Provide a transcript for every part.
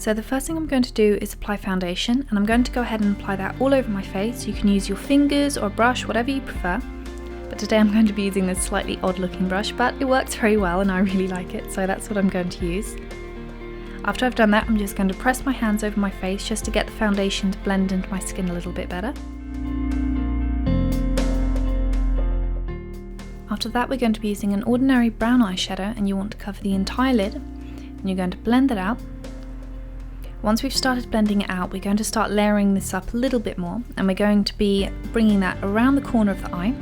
So the first thing I'm going to do is apply foundation, and I'm going to go ahead and apply that all over my face. You can use your fingers or a brush, whatever you prefer. But today I'm going to be using this slightly odd looking brush, but it works very well and I really like it, so that's what I'm going to use. After I've done that, I'm just going to press my hands over my face just to get the foundation to blend into my skin a little bit better. After that, we're going to be using an ordinary brown eyeshadow, and you want to cover the entire lid, and you're going to blend it out. Once we've started blending it out, we're going to start layering this up a little bit more, and we're going to be bringing that around the corner of the eye.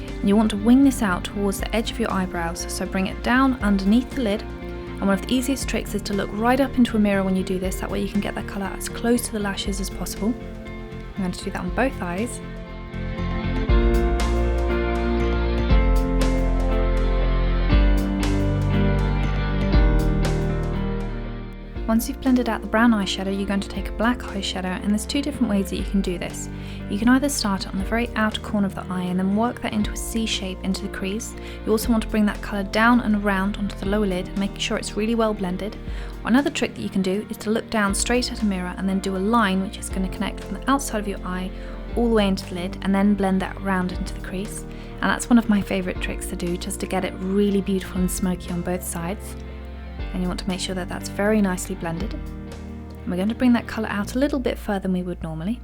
And you want to wing this out towards the edge of your eyebrows, so bring it down underneath the lid. And one of the easiest tricks is to look right up into a mirror when you do this, that way you can get that colour as close to the lashes as possible. I'm going to do that on both eyes. Once you've blended out the brown eyeshadow, you're going to take a black eyeshadow, and there's two different ways that you can do this. You can either start on the very outer corner of the eye and then work that into a C shape into the crease. You also want to bring that colour down and around onto the lower lid, making sure it's really well blended. Or another trick that you can do is to look down straight at a mirror and then do a line which is going to connect from the outside of your eye all the way into the lid, and then blend that around into the crease. And that's one of my favourite tricks to do, just to get it really beautiful and smoky on both sides. And you want to make sure that that's very nicely blended. And we're going to bring that colour out a little bit further than we would normally.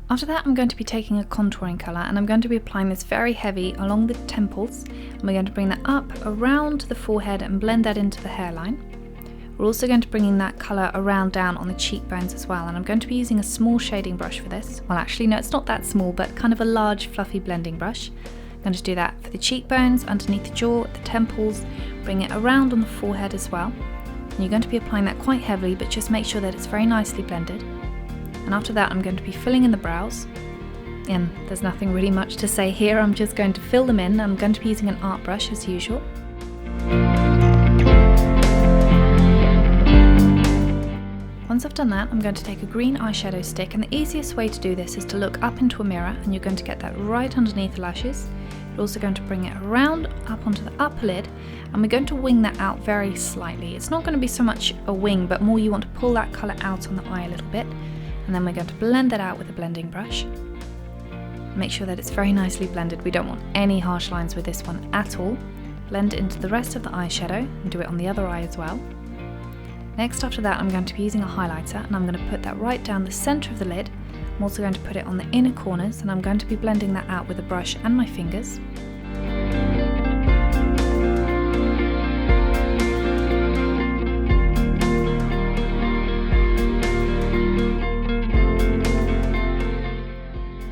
After that, I'm going to be taking a contouring colour, and I'm going to be applying this very heavy along the temples, and we're going to bring that up around the forehead and blend that into the hairline. We're also going to bring in that colour around down on the cheekbones as well, and I'm going to be using a small shading brush for this. Well, actually no, it's not that small, but kind of a large fluffy blending brush. I'm going to do that for the cheekbones, underneath the jaw, the temples, bring it around on the forehead as well. And you're going to be applying that quite heavily, but just make sure that it's very nicely blended. And after that, I'm going to be filling in the brows. And there's nothing really much to say here, I'm just going to fill them in. I'm going to be using an art brush as usual. Once I've done that, I'm going to take a green eyeshadow stick, and the easiest way to do this is to look up into a mirror, and you're going to get that right underneath the lashes. You're also going to bring it around up onto the upper lid, and we're going to wing that out very slightly. It's not going to be so much a wing, but more you want to pull that colour out on the eye a little bit, and then we're going to blend that out with a blending brush. Make sure that it's very nicely blended. We don't want any harsh lines with this one at all. Blend it into the rest of the eyeshadow, and do it on the other eye as well. Next, after that, I'm going to be using a highlighter, and I'm going to put that right down the centre of the lid. I'm also going to put it on the inner corners, and I'm going to be blending that out with a brush and my fingers.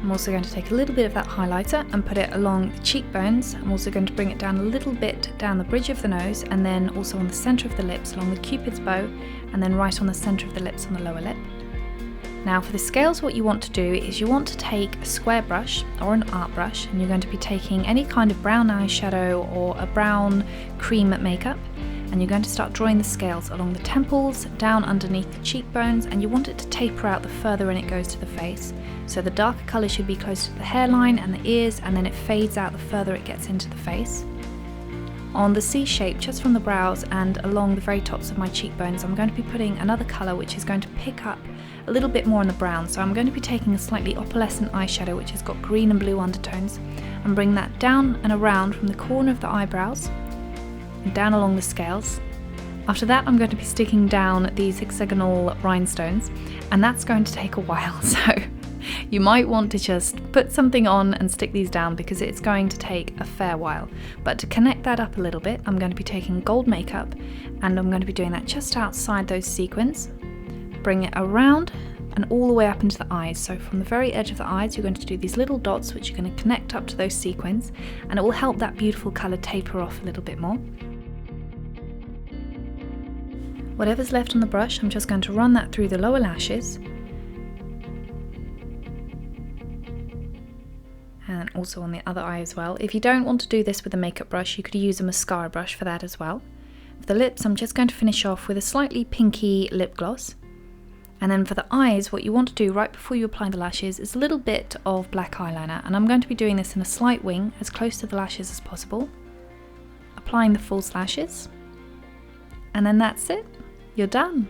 I'm also going to take a little bit of that highlighter and put it along the cheekbones. I'm also going to bring it down a little bit down the bridge of the nose, and then also on the centre of the lips along the cupid's bow, and then right on the centre of the lips on the lower lip. Now for the scales, what you want to do is you want to take a square brush or an art brush, and you're going to be taking any kind of brown eyeshadow or a brown cream makeup, and you're going to start drawing the scales along the temples, down underneath the cheekbones, and you want it to taper out the further in it goes to the face. So the darker colour should be close to the hairline and the ears, and then it fades out the further it gets into the face. On the C shape, just from the brows and along the very tops of my cheekbones, I'm going to be putting another colour which is going to pick up a little bit more on the brown. So I'm going to be taking a slightly opalescent eyeshadow which has got green and blue undertones, and bring that down and around from the corner of the eyebrows and down along the scales. After that, I'm going to be sticking down these hexagonal rhinestones, and that's going to take a while, so you might want to just put something on and stick these down because it's going to take a fair while. But to connect that up a little bit, I'm going to be taking gold makeup, and I'm going to be doing that just outside those sequins. Bring it around and all the way up into the eyes. So from the very edge of the eyes, you're going to do these little dots which are going to connect up to those sequins, and it will help that beautiful colour taper off a little bit more. Whatever's left on the brush, I'm just going to run that through the lower lashes, and also on the other eye as well. If you don't want to do this with a makeup brush, you could use a mascara brush for that as well. For the lips, I'm just going to finish off with a slightly pinky lip gloss. And then for the eyes, what you want to do right before you apply the lashes is a little bit of black eyeliner, and I'm going to be doing this in a slight wing, as close to the lashes as possible. Applying the false lashes, And then that's it. You're done.